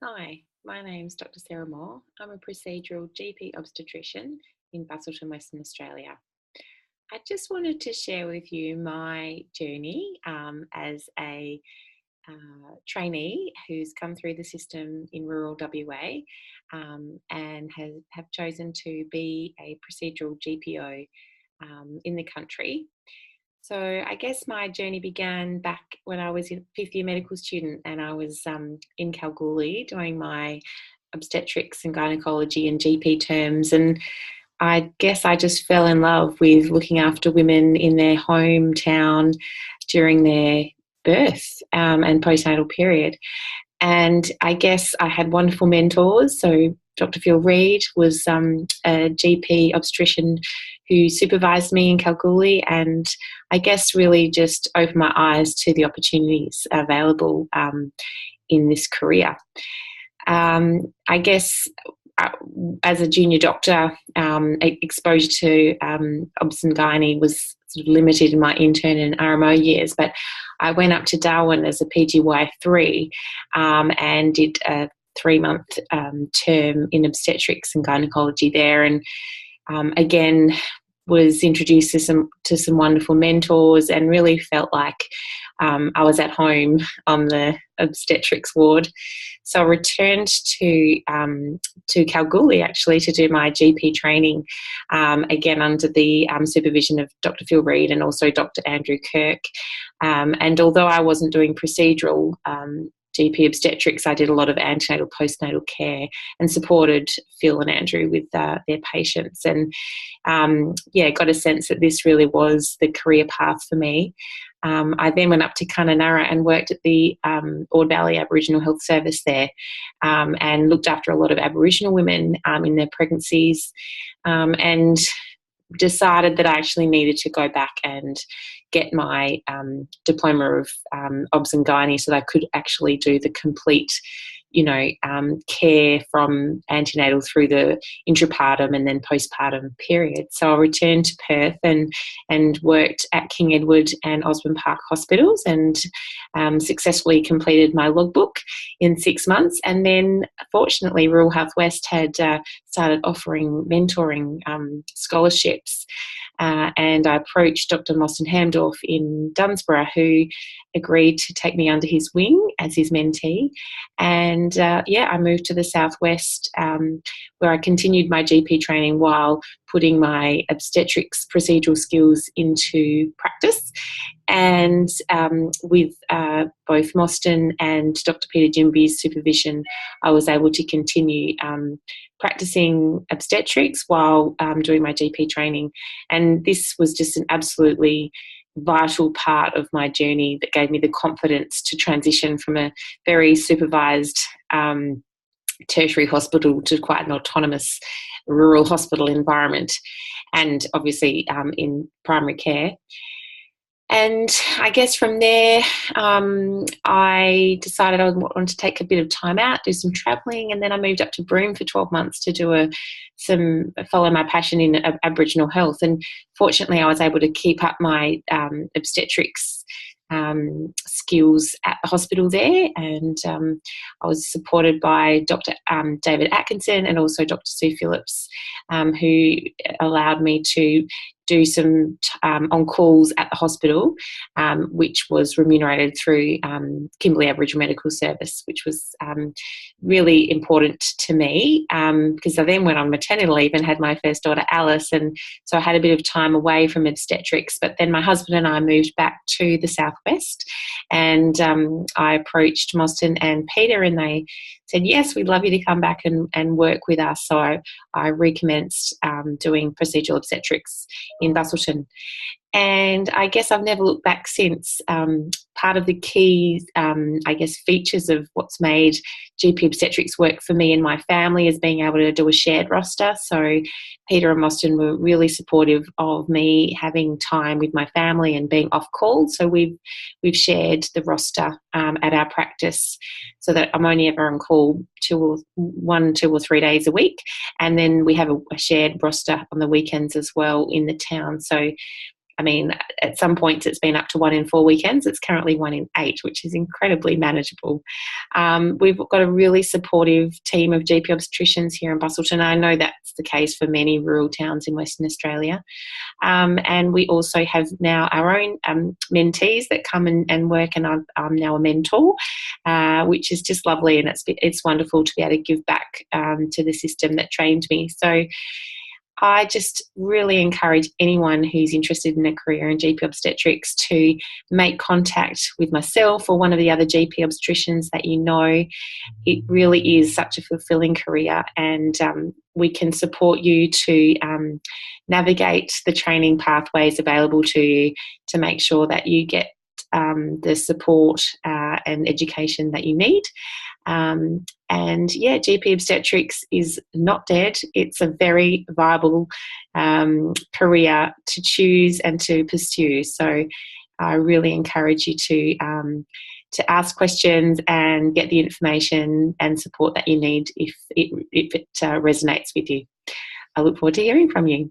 Hi, my name's Dr. Sarah Moore. I'm a procedural GP obstetrician in Busselton, Western Australia. I just wanted to share with you my journey as a trainee who's come through the system in rural WA and have chosen to be a procedural GPO in the country. So I guess my journey began back when I was a fifth year medical student and I was in Kalgoorlie doing my obstetrics and gynecology and GP terms. And I guess I just fell in love with looking after women in their hometown during their birth and postnatal period. And I guess I had wonderful mentors. So Dr. Phil Reid was a GP obstetrician who supervised me in Kalgoorlie, and I guess really just opened my eyes to the opportunities available in this career. I guess as a junior doctor, exposure to obs and gynae was sort of limited in my intern and RMO years, but I went up to Darwin as a PGY3 and did a 3-month term in obstetrics and gynecology there, and again was introduced to some wonderful mentors and really felt like I was at home on the obstetrics ward. So I returned to Kalgoorlie actually to do my GP training, again under the supervision of Dr. Phil Reid and also Dr. Andrew Kirk. And although I wasn't doing procedural GP obstetrics, I did a lot of antenatal, postnatal care and supported Phil and Andrew with their patients. And got a sense that this really was the career path for me. I then went up to Kununurra and worked at the Ord Valley Aboriginal Health Service there and looked after a lot of Aboriginal women in their pregnancies and decided that I actually needed to go back and get my diploma of obs and gynae so that I could actually do the complete care from antenatal through the intrapartum and then postpartum period. So I returned to Perth and worked at King Edward and Osborne Park hospitals and successfully completed my logbook in 6 months. And then fortunately Rural Health West had started offering mentoring scholarships. And I approached Dr. Mostyn Hamdorf in Dunsborough, who agreed to take me under his wing as his mentee. And I moved to the southwest where I continued my GP training while putting my obstetrics procedural skills into practice. And with both Mostyn and Dr. Peter Jimby's supervision, I was able to continue practicing obstetrics while doing my GP training. And this was just an absolutely vital part of my journey that gave me the confidence to transition from a very supervised tertiary hospital to quite an autonomous rural hospital environment, and obviously in primary care. And I guess from there, I decided I wanted to take a bit of time out, do some travelling, and then I moved up to Broome for 12 months to do follow my passion in Aboriginal health. And fortunately, I was able to keep up my obstetrics skills at the hospital there, and I was supported by Dr. David Atkinson and also Dr. Sue Phillips, who allowed me to do some on-calls at the hospital, which was remunerated through Kimberley Aboriginal Medical Service, which was really important to me because I then went on maternity leave and had my first daughter, Alice, and so I had a bit of time away from obstetrics. But then my husband and I moved back to the southwest, and I approached Mostyn and Peter, and they said, yes, we'd love you to come back and work with us. So I recommenced doing procedural obstetrics in Busselton. And I guess I've never looked back since. Part of the key, features of what's made GP obstetrics work for me and my family is being able to do a shared roster. So Peter and Mostyn were really supportive of me having time with my family and being off call. So we've shared the roster at our practice so that I'm only ever on call 2 or 3 days a week. And then we have a shared roster on the weekends as well in the town. So I mean, at some points it's been up to 1 in 4 weekends. It's currently 1 in 8, which is incredibly manageable. We've got a really supportive team of GP obstetricians here in Busselton. I know that's the case for many rural towns in Western Australia. And we also have now our own mentees that come and work, and I'm now a mentor, which is just lovely, and it's wonderful to be able to give back to the system that trained me. So I just really encourage anyone who's interested in a career in GP obstetrics to make contact with myself or one of the other GP obstetricians that you know. It really is such a fulfilling career, and we can support you to navigate the training pathways available to you to make sure that you get the support and education that you need. And yeah, GP obstetrics is not dead. It's a very viable career to choose and to pursue. So I really encourage you to ask questions and get the information and support that you need if it resonates with you. I look forward to hearing from you.